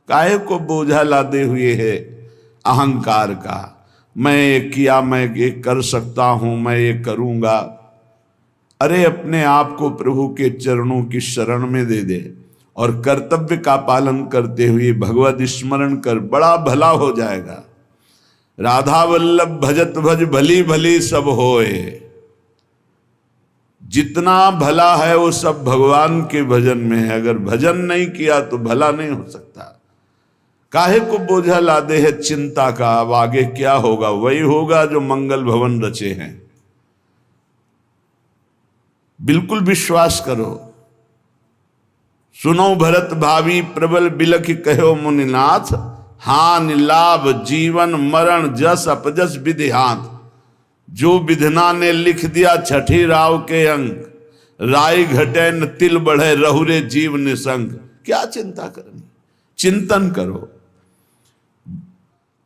काहे को बोझा लादे हुए है अहंकार का। मैं ये किया, मैं ये कर सकता हूं, मैं ये करूंगा। अरे अपने आप को प्रभु के चरणों की शरण में दे दे और कर्तव्य का पालन करते हुए भगवत स्मरण कर, बड़ा भला हो जाएगा। राधा वल्लभ भजत भज भली भली सब होए। जितना भला है वो सब भगवान के भजन में है। अगर भजन नहीं किया तो भला नहीं हो सकता। काहे को बोझा लादे है चिंता का, अब आगे क्या होगा? वही होगा जो मंगल भवन रचे हैं। बिल्कुल विश्वास करो। सुनो भरत भावी प्रबल बिलख कहो मुनिनाथ, हानि लाभ जीवन मरण जस अपजस विधि हाथ। जो विधना ने लिख दिया छठी राव के अंक, राय घटे न तिल बढ़े रहुरे जीव निसंग। क्या चिंता करनी? चिंतन करो।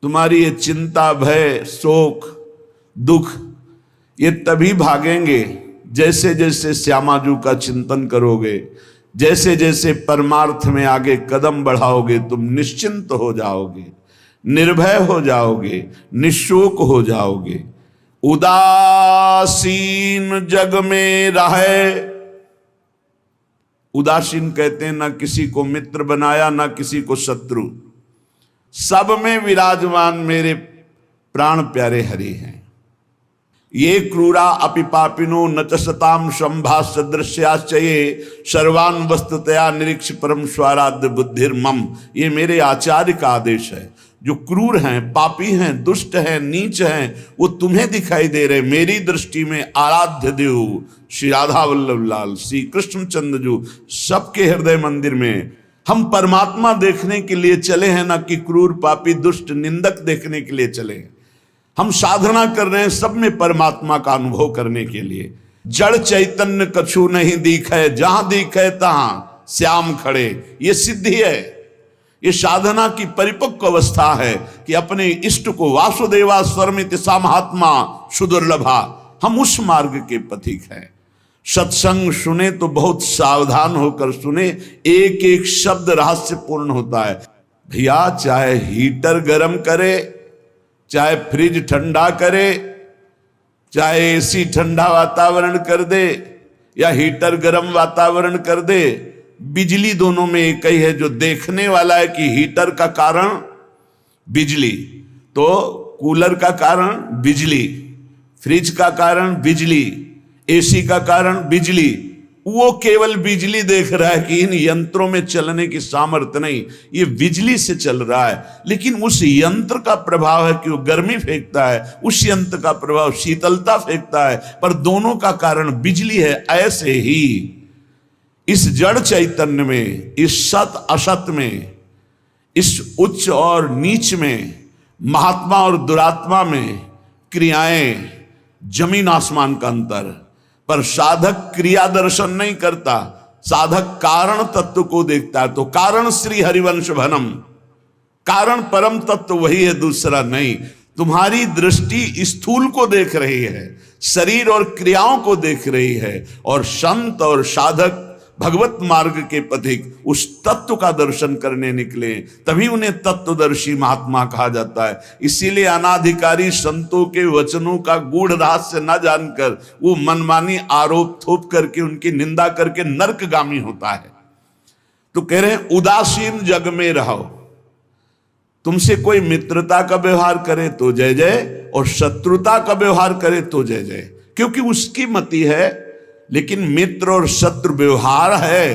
तुम्हारी ये चिंता भय शोक दुख ये तभी भागेंगे जैसे जैसे श्यामाजू का चिंतन करोगे, जैसे जैसे परमार्थ में आगे कदम बढ़ाओगे। तुम निश्चिंत हो जाओगे, निर्भय हो जाओगे, निशोक हो जाओगे। उदासीन जग में रहे। उदासीन कहते हैं ना किसी को मित्र बनाया ना किसी को शत्रु, सब में विराजमान मेरे प्राण प्यारे हरि हैं। ये क्रूरा अपि पापिनो न च सताम संभास सदृश्याश्चये सर्वान वस्तुतया निरीक्ष परम स्वाराध्य बुद्धिर्मम। ये मेरे आचार्य का आदेश है। जो क्रूर हैं, पापी हैं, दुष्ट हैं, नीच हैं, वो तुम्हें दिखाई दे रहे। मेरी दृष्टि में आराध्य देव श्री राधा वल्लभ लाल, श्री कृष्णचंद्र जी सबके हृदय मंदिर में हम परमात्मा देखने के लिए चले हैं, ना कि क्रूर पापी दुष्ट निंदक देखने के लिए चले हैं। हम साधना कर रहे हैं सब में परमात्मा का अनुभव करने के लिए। जड़ चैतन्य कछु नहीं दिखे, जहां दिखे तहां श्याम खड़े। ये सिद्धि है, ये साधना की परिपक्व अवस्था है कि अपने इष्ट को वासुदेवा स्वरमिति सा महात्मा सुदुर्लभा। हम उस मार्ग के पथिक हैं। सत्संग सुने तो बहुत सावधान होकर सुने। एक एक शब्द रहस्यपूर्ण होता है। भैया चाहे हीटर गर्म करे, चाहे फ्रिज ठंडा करे, चाहे एसी ठंडा वातावरण कर दे या हीटर गर्म वातावरण कर दे, बिजली दोनों में एक ही है। जो देखने वाला है कि हीटर का कारण बिजली, तो कूलर का कारण बिजली, फ्रिज का कारण बिजली, एसी का कारण बिजली, वो केवल बिजली देख रहा है कि इन यंत्रों में चलने की सामर्थ्य नहीं, ये बिजली से चल रहा है। लेकिन उस यंत्र का प्रभाव है कि वो गर्मी फेंकता है, उस यंत्र का प्रभाव शीतलता फेंकता है, पर दोनों का कारण बिजली है। ऐसे ही इस जड़ चैतन्य में, इस सत असत में, इस उच्च और नीच में, महात्मा और दुरात्मा में क्रियाएं जमीन आसमान का अंतर। पर साधक क्रिया दर्शन नहीं करता, साधक कारण तत्व को देखता है। तो कारण श्री हरिवंश भनम, कारण परम तत्व वही है, दूसरा नहीं। तुम्हारी दृष्टि स्थूल को देख रही है, शरीर और क्रियाओं को देख रही है, और संत और साधक भगवत मार्ग के पथिक उस तत्व का दर्शन करने निकले, तभी उन्हें तत्वदर्शी महात्मा कहा जाता है। इसीलिए अनाधिकारी संतों के वचनों का गूढ़ रहस्य न जानकर वो मनमानी आरोप थोप करके उनकी निंदा करके नरकगामी होता है। तो कह रहे हैं उदासीन जग में रहो। तुमसे कोई मित्रता का व्यवहार करे तो जय जय, और शत्रुता का व्यवहार करे तो जय जय, क्योंकि उसकी मति है। लेकिन मित्र और शत्रु व्यवहार है,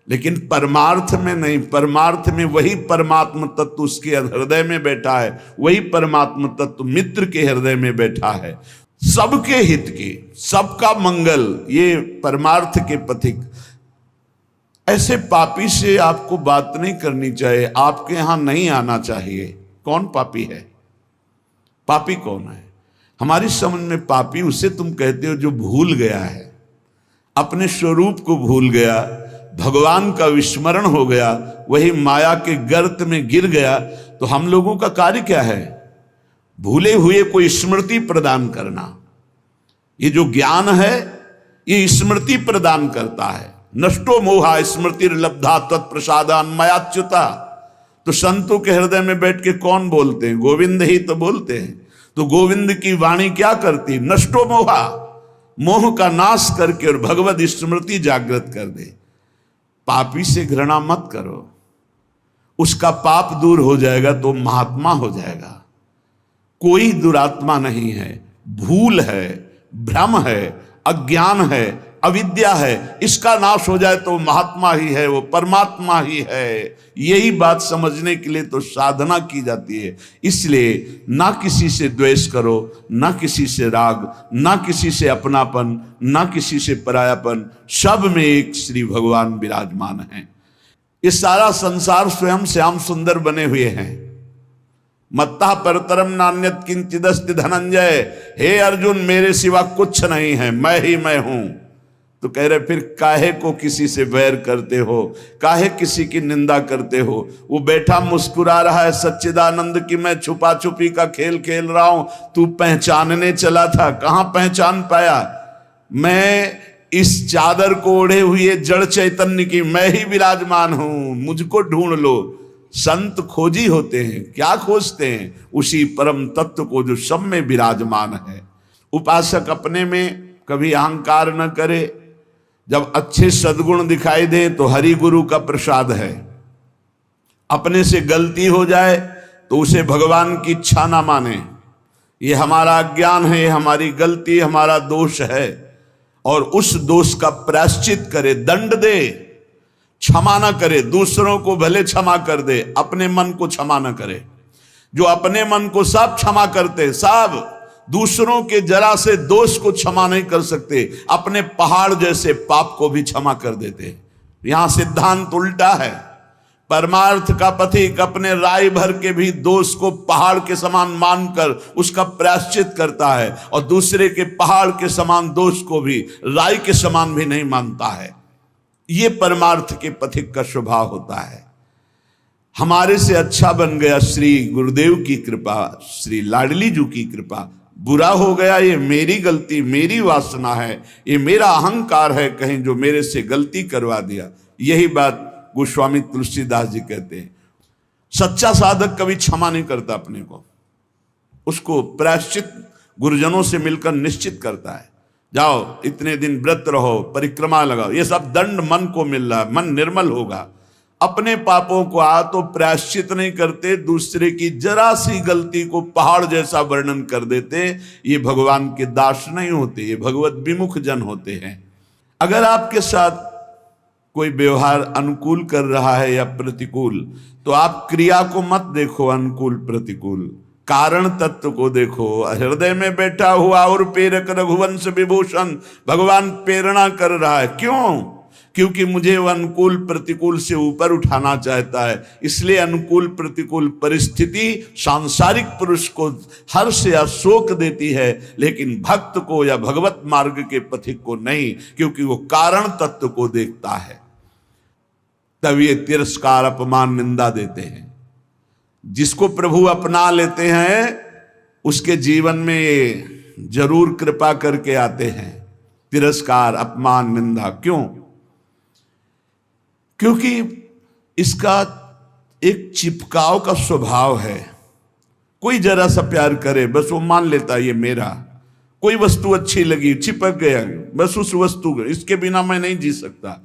लेकिन परमार्थ में नहीं। परमार्थ में वही परमात्म तत्व उसके हृदय में बैठा है, वही परमात्म तत्व मित्र के हृदय में बैठा है। सबके हित की, सबका मंगल, ये परमार्थ के पथिक। ऐसे पापी से आपको बात नहीं करनी चाहिए, आपके यहां नहीं आना चाहिए। कौन पापी है? पापी कौन है? हमारी समझ में पापी उसे तुम कहते हो जो भूल गया है, अपने स्वरूप को भूल गया, भगवान का विस्मरण हो गया, वही माया के गर्त में गिर गया। तो हम लोगों का कार्य क्या है? भूले हुए को स्मृति प्रदान करना। ये जो ज्ञान है ये स्मृति प्रदान करता है। नष्टो मोहा स्मृति लब्धा तत्प्रसादान मयाच्युता। तो संतों के हृदय में बैठ के कौन बोलते हैं? गोविंद ही तो बोलते हैं। तो गोविंद की वाणी क्या करती? नष्टो मोहा, मोह का नाश करके और भगवत स्मृति जागृत कर दे। पापी से घृणा मत करो, उसका पाप दूर हो जाएगा तो महात्मा हो जाएगा। कोई दुरात्मा नहीं है, भूल है, भ्रम है, अज्ञान है, अविद्या है, इसका नाश हो जाए तो महात्मा ही है, वो परमात्मा ही है। यही बात समझने के लिए तो साधना की जाती है। इसलिए ना किसी से द्वेष करो, ना किसी से राग, ना किसी से अपनापन, ना किसी से परायापन, सब में एक श्री भगवान विराजमान हैं। ये सारा संसार स्वयं श्याम सुंदर बने हुए हैं। मत्ता परतरम नान्यत किंचिदस्ति धनंजय, हे अर्जुन मेरे सिवा कुछ नहीं है, मैं ही मैं हूं। तो कह रहे फिर काहे को किसी से वैर करते हो, काहे किसी की निंदा करते हो? वो बैठा मुस्कुरा रहा है सच्चिदानंद की मैं छुपा छुपी का खेल खेल रहा हूं, तू पहचानने चला था, कहां पहचान पाया? मैं इस चादर को ओढ़े हुए जड़ चैतन्य की मैं ही विराजमान हूं, मुझको ढूंढ लो। संत खोजी होते हैं, क्या खोजते हैं? उसी परम तत्व को जो सब में विराजमान है। उपासक अपने में कभी अहंकार न करे, जब अच्छे सद्गुण दिखाई दे तो हरि गुरु का प्रसाद है। अपने से गलती हो जाए तो उसे भगवान की इच्छा ना माने, ये हमारा अज्ञान है, ये हमारी गलती, हमारा दोष है, और उस दोष का प्रायश्चित करे, दंड दे, क्षमा ना करे। दूसरों को भले क्षमा कर दे, अपने मन को क्षमा ना करे। जो अपने मन को सब क्षमा करते, सब दूसरों के जरा से दोष को क्षमा नहीं कर सकते, अपने पहाड़ जैसे पाप को भी क्षमा कर देते। यहां सिद्धांत उल्टा है। परमार्थ का पथिक अपने राय भर के भी दोष को पहाड़ के समान मानकर उसका प्रायश्चित करता है, और दूसरे के पहाड़ के समान दोष को भी राय के समान भी नहीं मानता है। ये परमार्थ के पथिक का स्वभाव होता है। हमारे से अच्छा बन गया श्री गुरुदेव की कृपा, श्री लाडली जी की कृपा। बुरा हो गया ये मेरी गलती, मेरी वासना है, ये मेरा अहंकार है कहीं जो मेरे से गलती करवा दिया। यही बात गोस्वामी तुलसीदास जी कहते हैं। सच्चा साधक कभी क्षमा नहीं करता अपने को, उसको प्रायश्चित गुरुजनों से मिलकर निश्चित करता है। जाओ इतने दिन व्रत रहो, परिक्रमा लगाओ, ये सब दंड मन को मिल रहा है, मन निर्मल होगा। अपने पापों को तो प्रायश्चित नहीं करते, दूसरे की जरा सी गलती को पहाड़ जैसा वर्णन कर देते। ये भगवान के दास नहीं होते, ये भगवत विमुख जन होते हैं। अगर आपके साथ कोई व्यवहार अनुकूल कर रहा है या प्रतिकूल, तो आप क्रिया को मत देखो अनुकूल प्रतिकूल, कारण तत्व को देखो। हृदय में बैठा हुआ और प्रेरक रघुवंश विभूषण भगवान प्रेरणा कर रहा है। क्यों? क्योंकि मुझे वह अनुकूल प्रतिकूल से ऊपर उठाना चाहता है। इसलिए अनुकूल प्रतिकूल परिस्थिति सांसारिक पुरुष को हर्ष या शोक देती है, लेकिन भक्त को या भगवत मार्ग के पथिक को नहीं, क्योंकि वो कारण तत्व को देखता है। तब ये तिरस्कार, अपमान, निंदा देते हैं। जिसको प्रभु अपना लेते हैं उसके जीवन में जरूर कृपा करके आते हैं। तिरस्कार, अपमान, निंदा क्यों? क्योंकि इसका एक चिपकाव का स्वभाव है। कोई जरा सा प्यार करे बस वो मान लेता है ये मेरा। कोई वस्तु अच्छी लगी, चिपक गया, बस उस वस्तु, इसके बिना मैं नहीं जी सकता।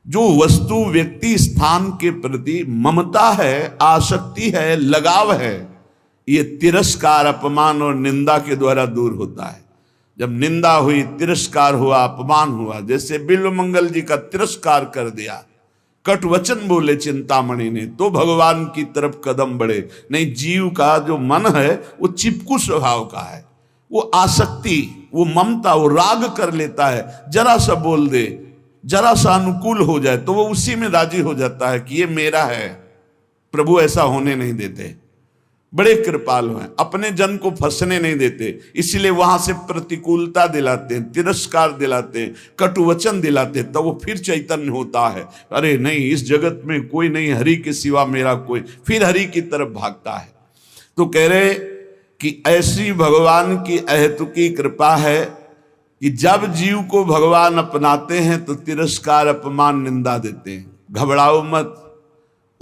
जो वस्तु व्यक्ति स्थान के प्रति ममता है, आसक्ति है, लगाव है, ये तिरस्कार, अपमान और निंदा के द्वारा दूर होता है। जब निंदा हुई, तिरस्कार हुआ, अपमान हुआ, जैसे बिल्वमंगल जी का तिरस्कार कर दिया, कट वचन बोले चिंतामणि ने, तो भगवान की तरफ कदम बढ़े। नहीं, जीव का जो मन है वो चिपकू स्वभाव का है, वो आसक्ति, वो ममता, वो राग कर लेता है। जरा सा बोल दे, जरा सा अनुकूल हो जाए तो वो उसी में राजी हो जाता है कि ये मेरा है। प्रभु ऐसा होने नहीं देते, बड़े कृपालु हैं, अपने जन को फंसने नहीं देते। इसलिए वहां से प्रतिकूलता दिलाते हैं, तिरस्कार दिलाते हैं, कटुवचन दिलाते हैं, तो वो फिर चैतन्य होता है। अरे नहीं, इस जगत में कोई नहीं, हरि के सिवा मेरा कोई, फिर हरि की तरफ भागता है। तो कह रहे कि ऐसी भगवान की अहेतुकी कृपा है कि जब जीव को भगवान अपनाते हैं तो तिरस्कार, अपमान, निंदा देते हैं। घबराओ मत,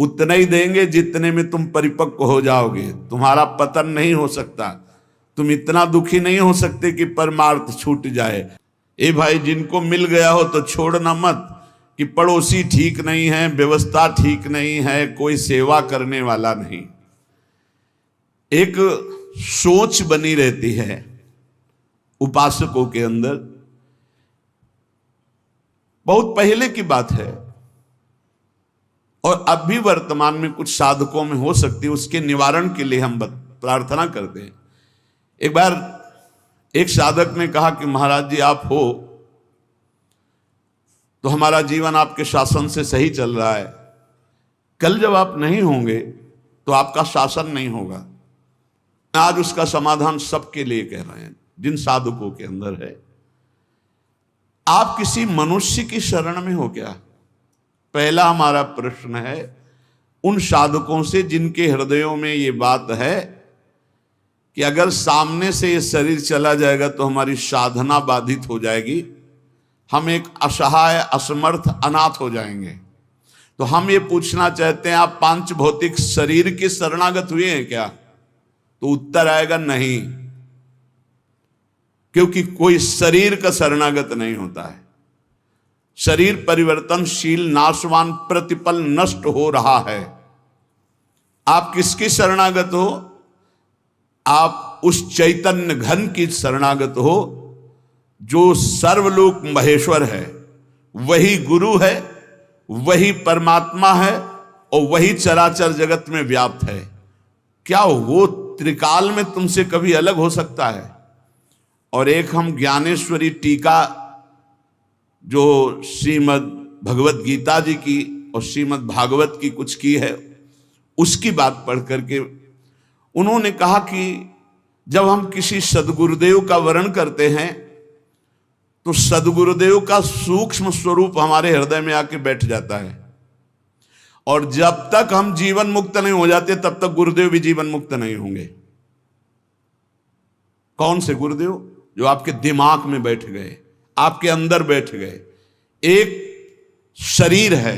उतना ही देंगे जितने में तुम परिपक्व हो जाओगे। तुम्हारा पतन नहीं हो सकता। तुम इतना दुखी नहीं हो सकते कि परमार्थ छूट जाए। ए भाई, जिनको मिल गया हो तो छोड़ना मत कि पड़ोसी ठीक नहीं है, व्यवस्था ठीक नहीं है, कोई सेवा करने वाला नहीं। एक सोच बनी रहती है उपासकों के अंदर। बहुत पहले की बात है और अब भी वर्तमान में कुछ साधकों में हो सकती है। उसके निवारण के लिए हम प्रार्थना करते हैं। एक बार एक साधक ने कहा कि महाराज जी, आप हो तो हमारा जीवन आपके शासन से सही चल रहा है, कल जब आप नहीं होंगे तो आपका शासन नहीं होगा। आज उसका समाधान सबके लिए कह रहे हैं, जिन साधकों के अंदर है। आप किसी मनुष्य की शरण में हो क्या? पहला हमारा प्रश्न है उन साधकों से जिनके हृदयों में ये बात है कि अगर सामने से ये शरीर चला जाएगा तो हमारी साधना बाधित हो जाएगी, हम एक असहाय, असमर्थ, अनाथ हो जाएंगे। तो हम ये पूछना चाहते हैं, आप पांच भौतिक शरीर के शरणागत हुए हैं क्या? तो उत्तर आएगा नहीं, क्योंकि कोई शरीर का शरणागत नहीं होता है। शरीर परिवर्तनशील, नाशवान, प्रतिपल नष्ट हो रहा है। आप किसकी शरणागत हो? आप उस चैतन्य घन की शरणागत हो जो सर्वलोक महेश्वर है, वही गुरु है, वही परमात्मा है और वही चराचर जगत में व्याप्त है। क्या वो त्रिकाल में तुमसे कभी अलग हो सकता है? और एक हम ज्ञानेश्वरी टीका जो श्रीमद् भगवत गीता जी की और श्रीमद् भागवत की कुछ की है, उसकी बात पढ़ करके उन्होंने कहा कि जब हम किसी सदगुरुदेव का वर्ण करते हैं तो सदगुरुदेव का सूक्ष्म स्वरूप हमारे हृदय में आके बैठ जाता है, और जब तक हम जीवन मुक्त नहीं हो जाते तब तक गुरुदेव भी जीवन मुक्त नहीं होंगे। कौन से गुरुदेव? जो आपके दिमाग में बैठ गए, आपके अंदर बैठ गए। एक शरीर है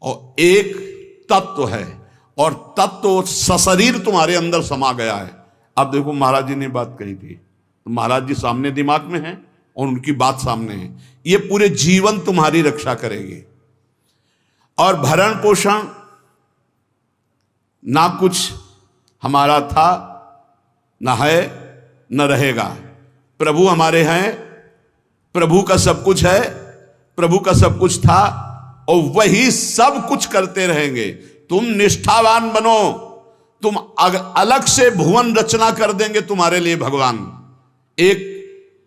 और एक तत्व है, और तत्व सशरीर तुम्हारे अंदर समा गया है। अब देखो, महाराज जी ने बात कही थी तो महाराज जी सामने दिमाग में है और उनकी बात सामने है। ये पूरे जीवन तुम्हारी रक्षा करेगी। और भरण पोषण ना कुछ हमारा था, ना है, न रहेगा। प्रभु हमारे हैं, प्रभु का सब कुछ है, प्रभु का सब कुछ था और वही सब कुछ करते रहेंगे। तुम निष्ठावान बनो, तुम अलग से भुवन रचना कर देंगे तुम्हारे लिए भगवान। एक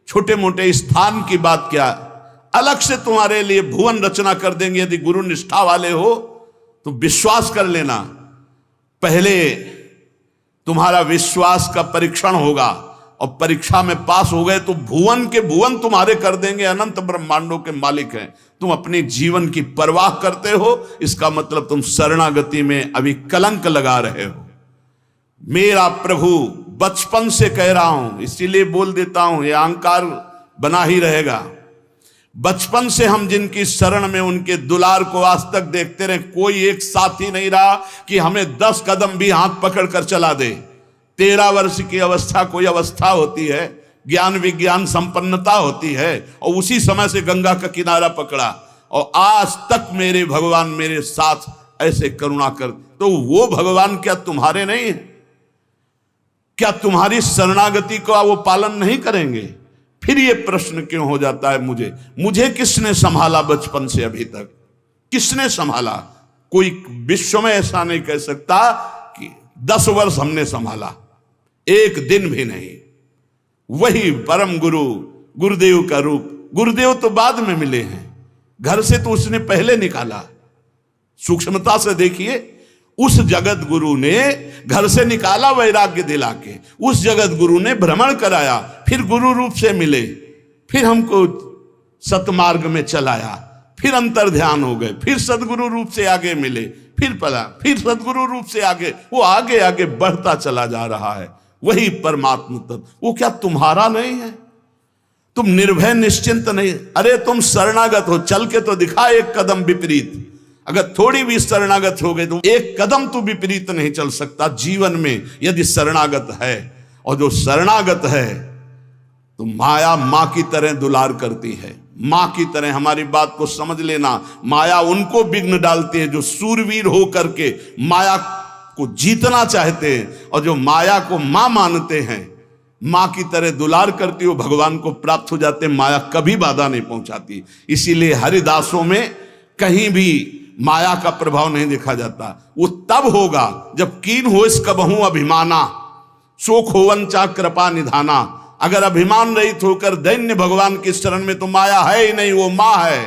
छोटे मोटे स्थान की बात क्या, अलग से तुम्हारे लिए भुवन रचना कर देंगे। यदि गुरु निष्ठा वाले हो तो विश्वास कर लेना, पहले तुम्हारा विश्वास का परीक्षण होगा और परीक्षा में पास हो गए तो भुवन के भुवन तुम्हारे कर देंगे। अनंत ब्रह्मांडों के मालिक हैं। तुम अपने जीवन की परवाह करते हो, इसका मतलब तुम शरणागति में अभी कलंक लगा रहे हो। मेरा प्रभु बचपन से कह रहा हूं, इसीलिए बोल देता हूं, यह अहंकार बना ही रहेगा। बचपन से हम जिनकी शरण में उनके दुलार को आज तक देखते रहे, कोई एक साथी नहीं रहा कि हमें 10 कदम भी हाथ पकड़ कर चला दे। 13 वर्ष की अवस्था कोई अवस्था होती है, ज्ञान विज्ञान संपन्नता होती है, और उसी समय से गंगा का किनारा पकड़ा और आज तक मेरे भगवान मेरे साथ ऐसे करुणा कर। तो वो भगवान क्या तुम्हारे नहीं है? क्या तुम्हारी शरणागति का वो पालन नहीं करेंगे? फिर ये प्रश्न क्यों हो जाता है मुझे किसने संभाला बचपन से अभी तक? किसने संभाला? कोई विश्व में ऐसा नहीं कह सकता कि 10 वर्ष हमने संभाला, एक दिन भी नहीं। वही परम गुरु गुरुदेव का रूप। गुरुदेव तो बाद में मिले हैं, घर से तो उसने पहले निकाला। सूक्ष्मता से देखिए, उस जगत गुरु ने घर से निकाला वैराग्य दिला के, उस जगत गुरु ने भ्रमण कराया, फिर गुरु रूप से मिले, फिर हमको सतमार्ग में चलाया, फिर अंतर ध्यान हो गए, फिर सदगुरु रूप से आगे मिले, फिर पला, फिर सदगुरु रूप से आगे, वो आगे आगे बढ़ता चला जा रहा है। वही परमात्मा तत्व, वो क्या तुम्हारा नहीं है? तुम निर्भय निश्चिंत नहीं? अरे तुम शरणागत हो, चल के तो दिखा एक कदम विपरीत। अगर थोड़ी भी शरणागत हो गए तो एक कदम तो विपरीत नहीं चल सकता जीवन में, यदि शरणागत है। और जो शरणागत है तो माया मां की तरह दुलार करती है, मां की तरह। हमारी बात को समझ लेना, माया उनको विघ्न डालती है जो सूरवीर हो करके माया को जीतना चाहते हैं, और जो माया को मां मानते हैं, मां की तरह दुलार करती हो, भगवान को प्राप्त हो जाते हैं। माया कभी बाधा नहीं पहुंचाती। इसीलिए हरिदासों में कहीं भी माया का प्रभाव नहीं देखा जाता। वो तब होगा जब कीन हो इस कबहू अभिमाना, शोक होवन चा कृपा निधाना। अगर अभिमान रहित होकर दैन्य भगवान के शरण में, तो माया है ही नहीं, वो मां है।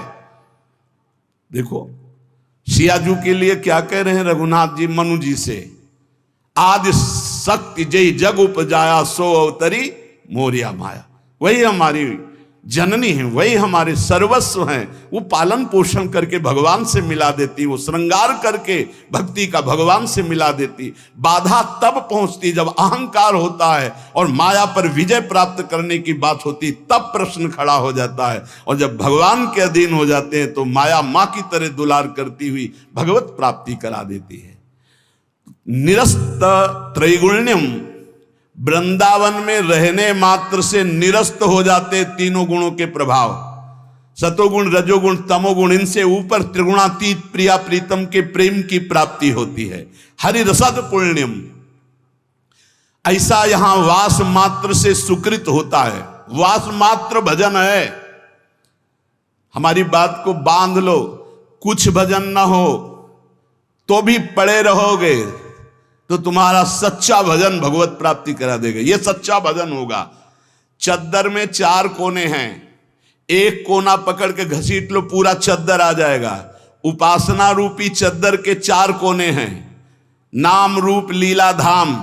देखो सियाजू के लिए क्या कह रहे हैं रघुनाथ जी मनु जी से, आदि शक्ति जय जग उपजाया सो अवतरी मोरिया माया। वही हमारी जननी है, वही हमारे सर्वस्व हैं। वो पालन पोषण करके भगवान से मिला देती, वो श्रृंगार करके भक्ति का भगवान से मिला देती। बाधा तब पहुंचती जब अहंकार होता है और माया पर विजय प्राप्त करने की बात होती, तब प्रश्न खड़ा हो जाता है। और जब भगवान के अधीन हो जाते हैं तो माया मां की तरह दुलार करती हुई भगवत प्राप्ति करा देती है। निरस्त त्रैगुण्यम, वृंदावन में रहने मात्र से निरस्त हो जाते तीनों गुणों के प्रभाव, सतोगुण रजोगुण तमोगुण। इनसे ऊपर त्रिगुणातीत प्रिया प्रीतम के प्रेम की प्राप्ति होती है। हरि रसद पुण्यम, ऐसा यहां वास मात्र से सुकृत होता है। वास मात्र भजन है। हमारी बात को बांध लो, कुछ भजन ना हो तो भी पड़े रहोगे तो तुम्हारा सच्चा भजन भगवत प्राप्ति करा देगा। यह सच्चा भजन होगा। चद्दर में 4 कोने हैं, एक कोना पकड़ के घसीट लो, पूरा चद्दर आ जाएगा। उपासना रूपी चद्दर के 4 कोने हैं, नाम रूप लीला धाम।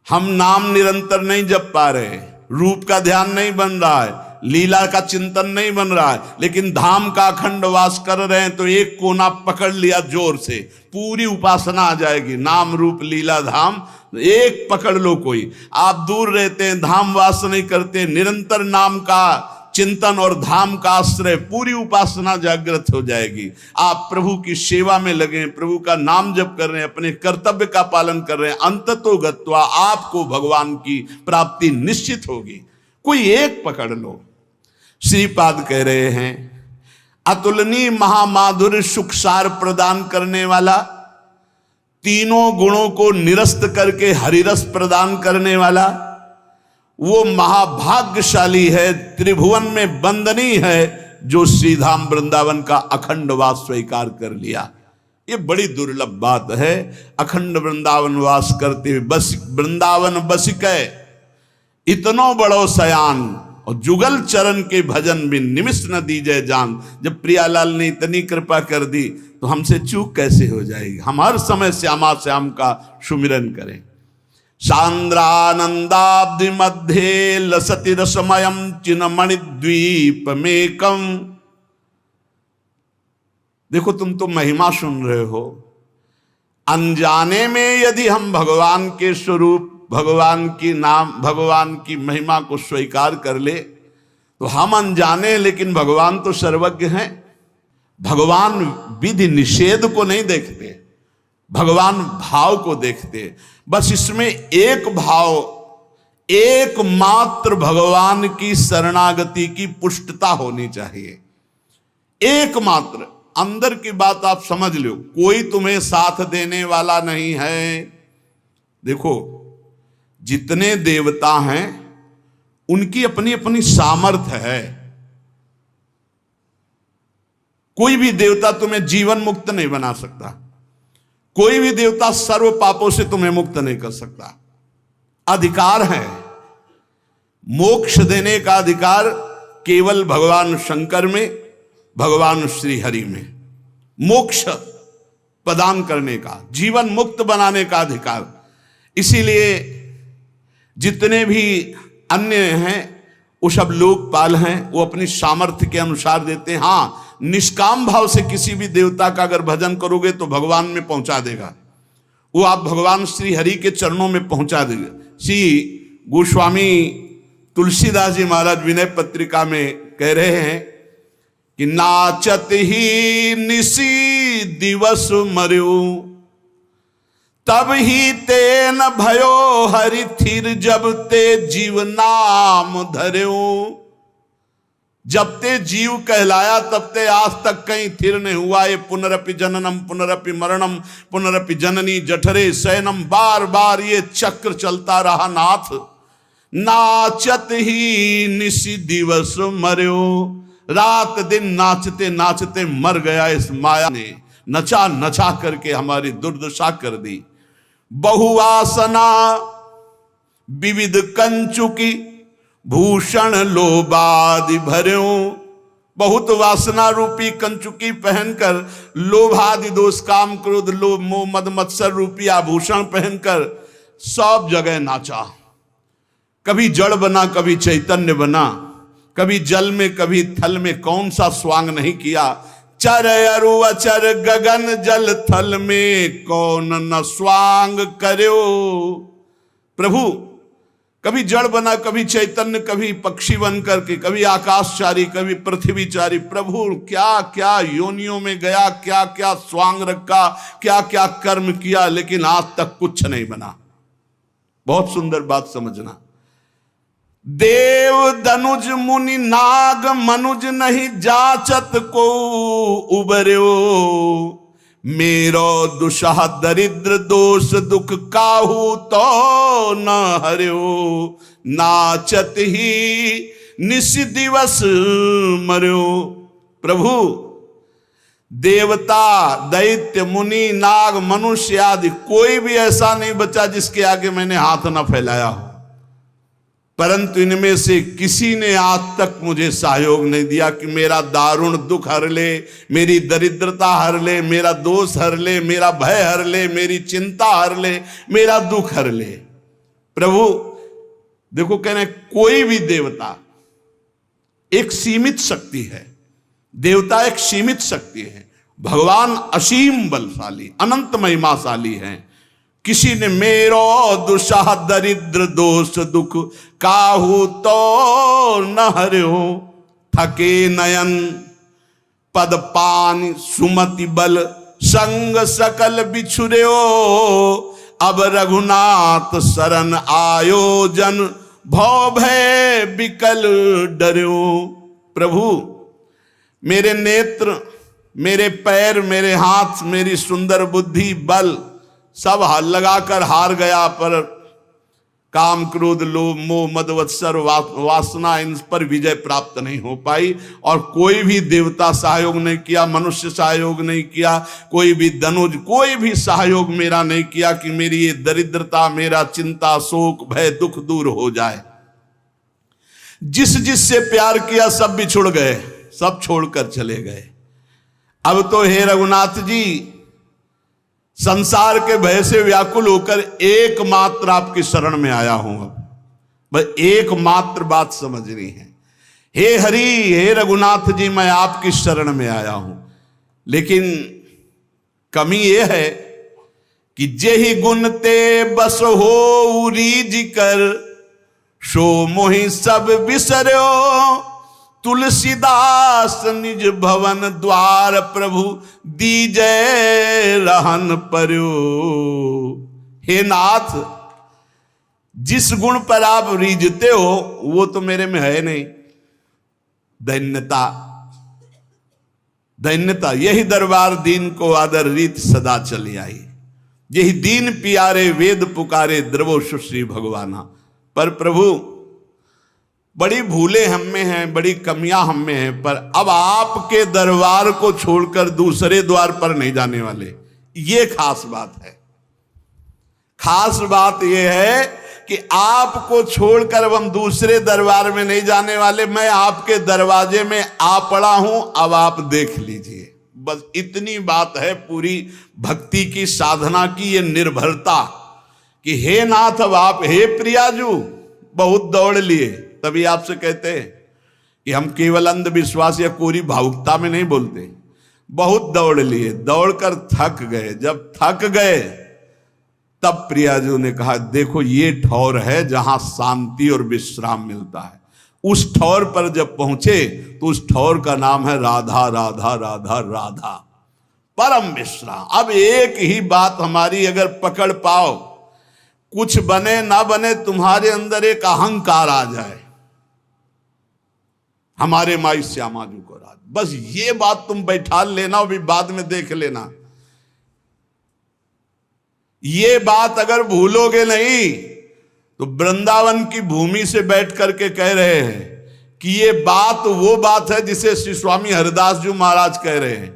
हम नाम निरंतर नहीं जप पा रहे, रूप का ध्यान नहीं बन रहा है, लीला का चिंतन नहीं बन रहा है, लेकिन धाम का अखंड वास कर रहे हैं, तो एक कोना पकड़ लिया जोर से, पूरी उपासना आ जाएगी। नाम रूप लीला धाम एक पकड़ लो। कोई आप दूर रहते हैं, धाम वास नहीं करते, निरंतर नाम का चिंतन और धाम का आश्रय, पूरी उपासना जागृत हो जाएगी। आप प्रभु की सेवा में लगे, प्रभु का नाम जप कर रहे हैं, अपने कर्तव्य का पालन कर रहे हैं, अंततो गत्वा आपको भगवान की प्राप्ति निश्चित होगी। कोई एक पकड़ लो। श्रीपाद कह रहे हैं, अतुलनीय महामाधुर्य सुखसार प्रदान करने वाला, तीनों गुणों को निरस्त करके हरिरस प्रदान करने वाला, वो महाभाग्यशाली है, त्रिभुवन में वंदनीय है, जो श्रीधाम वृंदावन का अखंड वास स्वीकार कर लिया। ये बड़ी दुर्लभ बात है। अखंड वृंदावन वास करते हुए बस वृंदावन बसिकै इतनो बड़ो सयान, और जुगल चरण के भजन में निमिष न दीजिए जान। जब प्रियालाल ने इतनी कृपा कर दी तो हमसे चूक कैसे हो जाएगी। हम हर समय श्यामा श्याम का सुमिरन करें। सांद्रानंदाब्धि मध्य लसति रसमयम चिन्मणि द्वीप मेकम। देखो तुम तो महिमा सुन रहे हो, अनजाने में यदि हम भगवान के स्वरूप, भगवान की नाम, भगवान की महिमा को स्वीकार कर ले तो हम अनजाने, लेकिन भगवान तो सर्वज्ञ हैं। भगवान विधि निषेध को नहीं देखते, भगवान भाव को देखते। बस इसमें एक भाव, एकमात्र भगवान की शरणागति की पुष्टता होनी चाहिए। एकमात्र, अंदर की बात आप समझ लो, कोई तुम्हें साथ देने वाला नहीं है। देखो जितने देवता हैं उनकी अपनी अपनी सामर्थ्य है। कोई भी देवता तुम्हें जीवन मुक्त नहीं बना सकता, कोई भी देवता सर्व पापों से तुम्हें मुक्त नहीं कर सकता। अधिकार है, मोक्ष देने का अधिकार केवल भगवान शंकर में, भगवान श्री हरि में। मोक्ष प्रदान करने का, जीवन मुक्त बनाने का अधिकार। इसीलिए जितने भी अन्य हैं वो सब लोकपाल हैं, वो अपनी सामर्थ्य के अनुसार देते हैं। हाँ, निष्काम भाव से किसी भी देवता का अगर भजन करोगे तो भगवान में पहुंचा देगा वो, आप भगवान श्री हरि के चरणों में पहुंचा देगा। श्री गोस्वामी तुलसीदास जी महाराज विनय पत्रिका में कह रहे हैं कि नाचत ही निसी दिवस मर्यो, तब ही ते न भयो हरि थिर, जब ते जीव नाम धर्यो। जब ते जीव कहलाया तब ते आज तक कहीं थिर नहीं हुआ। ये पुनरपि जननम पुनरपि मरणम पुनरपि जननी जठरे शयनम, बार बार ये चक्र चलता रहा नाथ। नाचत ही निसी दिवस मर्यो, रात दिन नाचते नाचते मर गया इस माया ने, नचा नचा करके हमारी दुर्दशा कर दी। बहुवासना विविध कंचुकी, भूषण लोभादि भर्यो। बहुत वासना रूपी कंचुकी पहनकर, लोभादि दोष काम क्रोध लोभ मोह मद मत्सर रूपी आभूषण पहनकर सब जगह नाचा। कभी जड़ बना, कभी चैतन्य बना, कभी जल में कभी थल में, कौन सा स्वांग नहीं किया। चर अरु अचर गगन जल थल में, कौन न स्वांग कर्यो। प्रभु कभी जड़ बना, कभी चैतन्य, कभी पक्षी बन करके, कभी आकाशचारी, कभी पृथ्वीचारी। प्रभु क्या क्या योनियों में गया, क्या क्या स्वांग रखा, क्या क्या कर्म किया, लेकिन आज तक कुछ नहीं बना। बहुत सुंदर बात समझना। देव धनुज मुनि नाग मनुज नहीं जाचत को उबर्यो, मेरो दुषह दरिद्र दोष दुख काहू तो न हर्यो। नाचत ही निस दिवस मर्यो। प्रभु देवता दैत्य मुनि नाग मनुष्य आदि कोई भी ऐसा नहीं बचा जिसके आगे मैंने हाथ न फैलाया हो, परंतु इनमें से किसी ने आज तक मुझे सहयोग नहीं दिया कि मेरा दारुण दुख हर ले, मेरी दरिद्रता हर ले, मेरा दोष हर ले, मेरा भय हर ले, मेरी चिंता हर ले, मेरा दुख हर ले। प्रभु देखो कह रहे कोई भी देवता एक सीमित शक्ति है, देवता एक सीमित शक्ति है, भगवान असीम बलशाली अनंत महिमाशाली हैं। किसी ने मेरो दुषह दरिद्र दोष दुख काहू तो न हर्यो। थके नयन पद पान सुमति बल संग सकल बिछुर्यो, अब रघुनाथ शरण आयोजन भव भय बिकल डर्यो। प्रभु मेरे नेत्र, मेरे पैर, मेरे हाथ, मेरी सुंदर बुद्धि, बल सब लगाकर हार गया, पर काम क्रोध लोभ मोह मद मत्सर वासना इन पर विजय प्राप्त नहीं हो पाई। और कोई भी देवता सहयोग नहीं किया, मनुष्य सहयोग नहीं किया, कोई भी धनुज, कोई भी सहयोग मेरा नहीं किया कि मेरी ये दरिद्रता, मेरा चिंता शोक भय दुख दूर हो जाए। जिस जिससे प्यार किया सब बिछुड़ गए, सब छोड़कर चले गए। अब तो हे रघुनाथ जी संसार के भय से व्याकुल होकर एकमात्र आपकी शरण में आया हूं। अब बस एकमात्र बात समझनी है। हे हरि, हे रघुनाथ जी, मैं आपकी शरण में आया हूं, लेकिन कमी यह है कि जेहि गुण ते बस हो रीज कर, सो मोहि सब बिसर्यो। तुलसीदास निज भवन द्वार, प्रभु दीजै रहन पर्यो। हे नाथ, जिस गुण पर आप रीझते हो वो तो मेरे में है नहीं। दैन्यता, दैन्यता, यही दरबार दीन को आदर रीत सदा चली आई। यही दीन पियारे वेद पुकारे, द्रवो सुश्री भगवाना। पर प्रभु बड़ी भूलें हम में हैं, बड़ी कमियां हम में हैं, पर अब आपके दरबार को छोड़कर दूसरे द्वार पर नहीं जाने वाले। ये खास बात है। खास बात यह है कि आपको छोड़कर अब हम दूसरे दरबार में नहीं जाने वाले। मैं आपके दरवाजे में आ पड़ा हूं, अब आप देख लीजिए। बस इतनी बात है पूरी भक्ति की साधना की ये निर्भरता कि हे नाथ, अब आप, हे प्रियाजू, बहुत दौड़ लिए। तभी आपसे कहते हैं कि हम केवल अंधविश्वास या कोरी भावुकता में नहीं बोलते। बहुत दौड़ लिए, दौड़कर थक गए। जब थक गए तब प्रियाजू ने कहा, देखो ये ठौर है जहां शांति और विश्राम मिलता है। उस ठौर पर जब पहुंचे तो उस ठौर का नाम है राधा राधा राधा राधा, परम विश्राम। अब एक ही बात हमारी अगर पकड़ पाओ, कुछ बने ना बने, तुम्हारे अंदर एक अहंकार आ जाए, हमारे माई श्यामा जी को राज, बस ये बात तुम बैठा लेना, अभी बाद में देख लेना। ये बात अगर भूलोगे नहीं तो वृंदावन की भूमि से बैठ करके कह रहे हैं कि ये बात वो बात है जिसे श्री स्वामी हरिदास जी महाराज कह रहे हैं,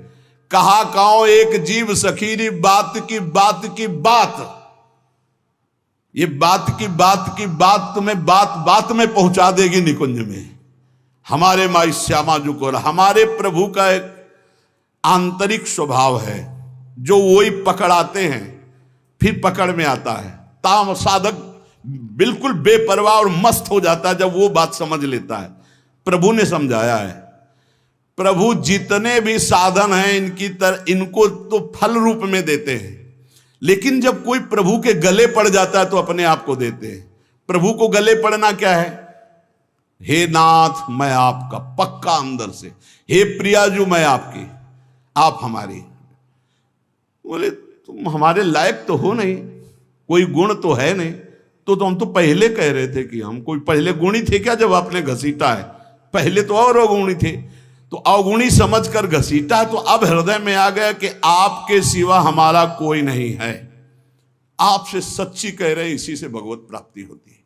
कहा काओ एक जीव सखीरी बात की बात की बात। ये बात की बात तुम्हें बात बात में पहुंचा देगी निकुंज में। हमारे माई श्यामा जी को, हमारे प्रभु का एक आंतरिक स्वभाव है जो वही पकड़ाते हैं, फिर पकड़ में आता है। ताम साधक बिल्कुल बेपरवाह और मस्त हो जाता है जब वो बात समझ लेता है। प्रभु ने समझाया है, प्रभु जितने भी साधन हैं इनको तो फल रूप में देते हैं, लेकिन जब कोई प्रभु के गले पड़ जाता है तो अपने आप को देते हैं। प्रभु को गले पड़ना क्या है? हे नाथ मैं आपका, पक्का अंदर से, हे प्रियाजू मैं आपकी, आप हमारी। बोले तुम हमारे लायक तो हो नहीं, कोई गुण तो है नहीं। तो हम तो पहले कह रहे थे कि हम कोई पहले गुणी थे क्या जब आपने घसीटा है? पहले तो और अवगुणी थे, तो अवगुणी समझकर घसीटा, तो अब हृदय में आ गया कि आपके सिवा हमारा कोई नहीं है। आपसे सच्ची कह रहे, इसी से भगवत प्राप्ति होती है,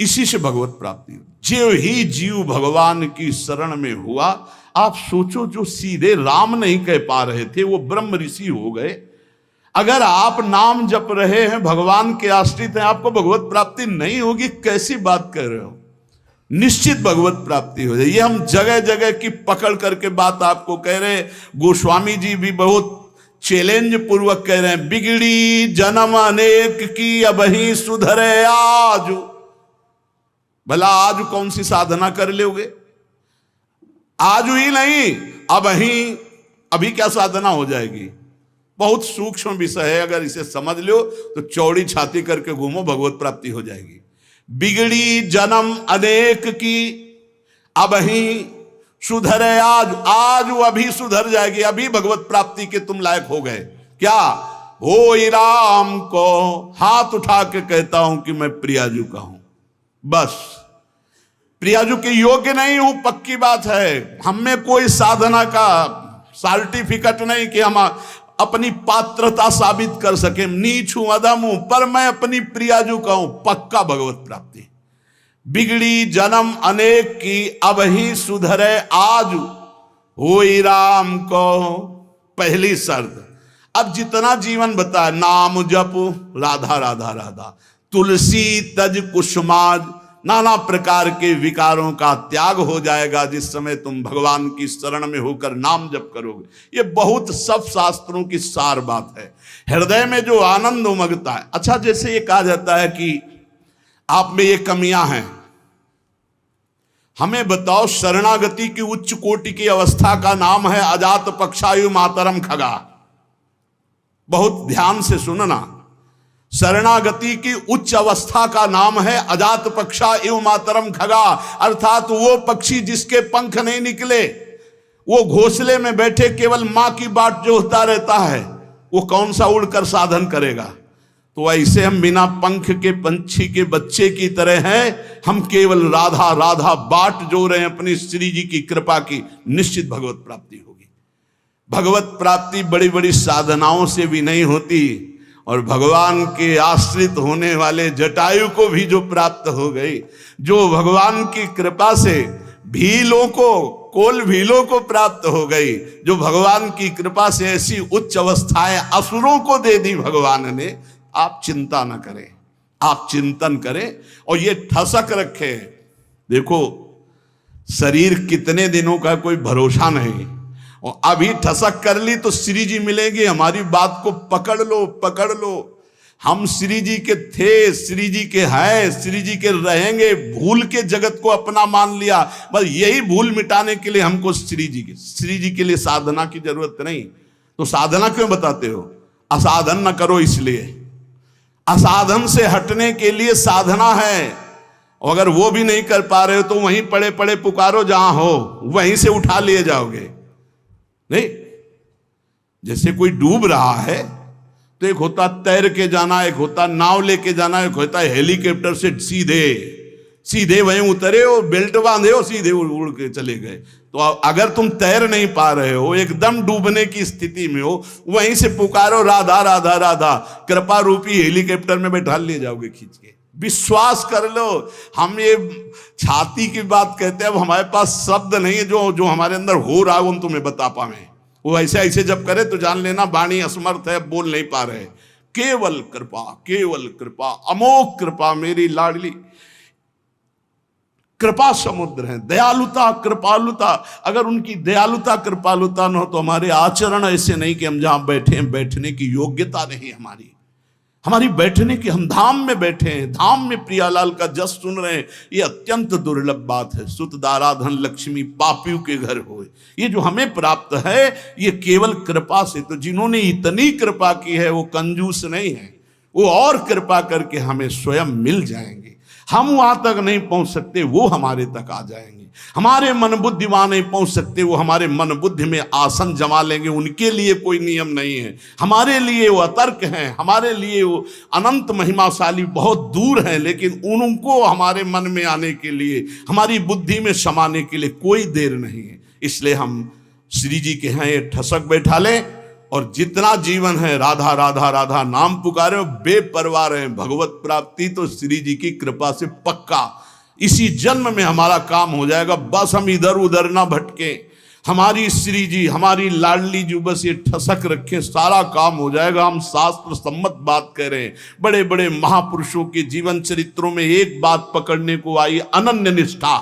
इसी से भगवत प्राप्ति। जो ही जीव भगवान की शरण में हुआ, आप सोचो जो सीधे राम नहीं कह पा रहे थे वो ब्रह्म ऋषि हो गए। अगर आप नाम जप रहे हैं, भगवान के आश्रित हैं, आपको भगवत प्राप्ति नहीं होगी, कैसी बात कर रहे हो? निश्चित भगवत प्राप्ति हो जाए। ये हम जगह जगह की पकड़ करके बात आपको कह रहे हैं। गोस्वामी जी भी बहुत चैलेंज पूर्वक कह रहे हैं, बिगड़ी जन्म अनेक की अबही सुधरे आज। भला आज कौन सी साधना कर लोगे? आज ही नहीं, अभी क्या साधना हो जाएगी? बहुत सूक्ष्म विषय है, अगर इसे समझ लो तो चौड़ी छाती करके घूमो, भगवत प्राप्ति हो जाएगी। बिगड़ी जन्म अनेक की अबही सुधरे आज, आज वो अभी सुधर जाएगी, अभी भगवत प्राप्ति के तुम लायक हो गए। क्या हो राम को हाथ उठा के कहता हूं कि मैं प्रियाजू का हूं, बस प्रियाजू के योग्य नहीं हूं, पक्की बात है। हम में कोई साधना का सर्टिफिकेट नहीं कि हम अपनी पात्रता साबित कर सके, नीच हूं, अधम हूं, पर मैं अपनी प्रियाजू का हूं, पक्का भगवत प्राप्ति। बिगड़ी जन्म अनेक की अब ही सुधरे आज, होई राम को पहली शर्त। अब जितना जीवन बताया, नाम जप राधा राधा राधा, तुलसी तज कुसुमाज, नाना प्रकार के विकारों का त्याग हो जाएगा जिस समय तुम भगवान की शरण में होकर नाम जप करोगे। ये बहुत सब शास्त्रों की सार बात है। हृदय में जो आनंद उमगता है। अच्छा, जैसे ये कहा जाता है कि आप में ये कमियां हैं, हमें बताओ शरणागति की उच्च कोटि की अवस्था का नाम है अजात पक्षायु मातरम खगा। बहुत ध्यान से सुनना, शरणागति की उच्च अवस्था का नाम है अजात पक्षा एवं मातरम खगा, अर्थात वो पक्षी जिसके पंख नहीं निकले, वो घोंसले में बैठे केवल मां की बाट जोहता रहता है, वो कौन सा उड़कर साधन करेगा? तो ऐसे हम बिना पंख के पंछी के बच्चे की तरह हैं, हम केवल राधा राधा बाट जो रहे हैं अपनी श्री जी की कृपा की, निश्चित भगवत प्राप्ति होगी। भगवत प्राप्ति बड़ी बड़ी साधनाओं से भी नहीं होती, और भगवान के आश्रित होने वाले जटायु को भी जो प्राप्त हो गई, जो भगवान की कृपा से भीलों को, कोल भीलों को प्राप्त हो गई, जो भगवान की कृपा से ऐसी उच्च अवस्थाएं असुरों को दे दी भगवान ने, आप चिंता न करें, आप चिंतन करें और ये ठसक रखें। देखो शरीर कितने दिनों का कोई भरोसा नहीं, और अभी ठसक कर ली तो श्री जी मिलेंगे। हमारी बात को पकड़ लो, पकड़ लो। हम श्री जी के थे, श्री जी के हैं, श्री जी के रहेंगे, भूल के जगत को अपना मान लिया। बस यही भूल मिटाने के लिए हमको श्री जी के लिए साधना की जरूरत नहीं। तो साधना क्यों बताते हो? असाधन न करो, इसलिए असाधन से हटने के लिए साधना है। और अगर वो भी नहीं कर पा रहे हो तो वहीं पड़े पड़े पुकारो, जहां हो वहीं से उठा लिए जाओगे। नहीं, जैसे कोई डूब रहा है तो एक होता तैर के जाना, एक होता नाव लेके जाना, एक होता हेलीकॉप्टर से सीधे वहीं उतरे हो, बेल्ट बांधे हो, सीधे उड़ के चले गए। तो अगर तुम तैर नहीं पा रहे हो, एकदम डूबने की स्थिति में हो, वहीं से पुकारो राधा राधा राधा, कृपा रूपी हेलीकॉप्टर में बैठा लिए जाओगे खींच के। विश्वास कर लो। हम ये छाती की बात कहते हैं, अब हमारे पास शब्द नहीं है जो हमारे अंदर हो रहा है वो हम तुम्हें बता पाए। वो ऐसे ऐसे जब करे तो जान लेना वाणी असमर्थ है, बोल नहीं पा रहे। केवल कृपा, अमोघ कृपा, मेरी लाडली कृपा समुद्र है। दयालुता कृपालुता, अगर उनकी दयालुता कृपालुता न हो तो हमारे आचरण ऐसे नहीं कि हम जहां बैठे हैं बैठने की योग्यता नहीं हमारी बैठने की, हम धाम में बैठे हैं, धाम में प्रियालाल का जस सुन रहे हैं, ये अत्यंत दुर्लभ बात है। सुत दारा धन लक्ष्मी पापियों के घर होए, ये जो हमें प्राप्त है ये केवल कृपा से। तो जिन्होंने इतनी कृपा की है वो कंजूस नहीं है, वो और कृपा करके हमें स्वयं मिल जाएंगे। हम वहां तक नहीं पहुंच सकते, वो हमारे तक आ जाएंगे। हमारे मन बुद्धि वहां नहीं पहुंच सकते, वो हमारे मन बुद्धि में आसन जमा लेंगे। उनके लिए कोई नियम नहीं है, हमारे लिए वो अतर्क हैं, हमारे लिए वो अनंत महिमाशाली बहुत दूर हैं। लेकिन उनको हमारे मन में आने के लिए, हमारी बुद्धि में समाने के लिए कोई देर नहीं है। इसलिए हम श्री जी के यहाँ ये ठसक बैठा लें और जितना जीवन है राधा राधा राधा नाम पुकारे, बेपरवाह रहे। भगवत प्राप्ति तो श्री जी की कृपा से पक्का इसी जन्म में हमारा काम हो जाएगा। बस हम इधर उधर ना भटके, हमारी श्री जी, हमारी लाडली जी बस ये ठसक रखें, सारा काम हो जाएगा। हम शास्त्र सम्मत बात कर रहे हैं। बड़े बड़े महापुरुषों के जीवन चरित्रों में एक बात पकड़ने को आई, अनन्य निष्ठा,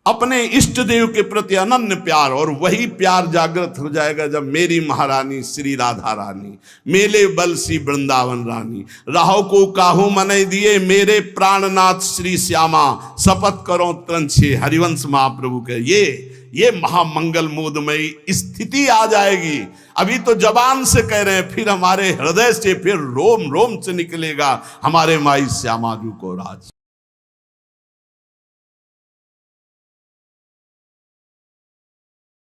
अपने इष्ट देव के प्रति अनन्य प्यार। और वही प्यार जागृत हो जाएगा जब मेरी महारानी श्री राधा रानी, मेले बल सी वृंदावन रानी, राहो को काहू मने दिए मेरे प्राणनाथ श्री श्यामा, शपथ करो त्रंछे हरिवंश महाप्रभु के। ये महामंगल मोदमयी स्थिति आ जाएगी। अभी तो जबान से कह रहे हैं, फिर हमारे हृदय से, फिर रोम रोम से निकलेगा हमारे माई श्यामा जी को राज।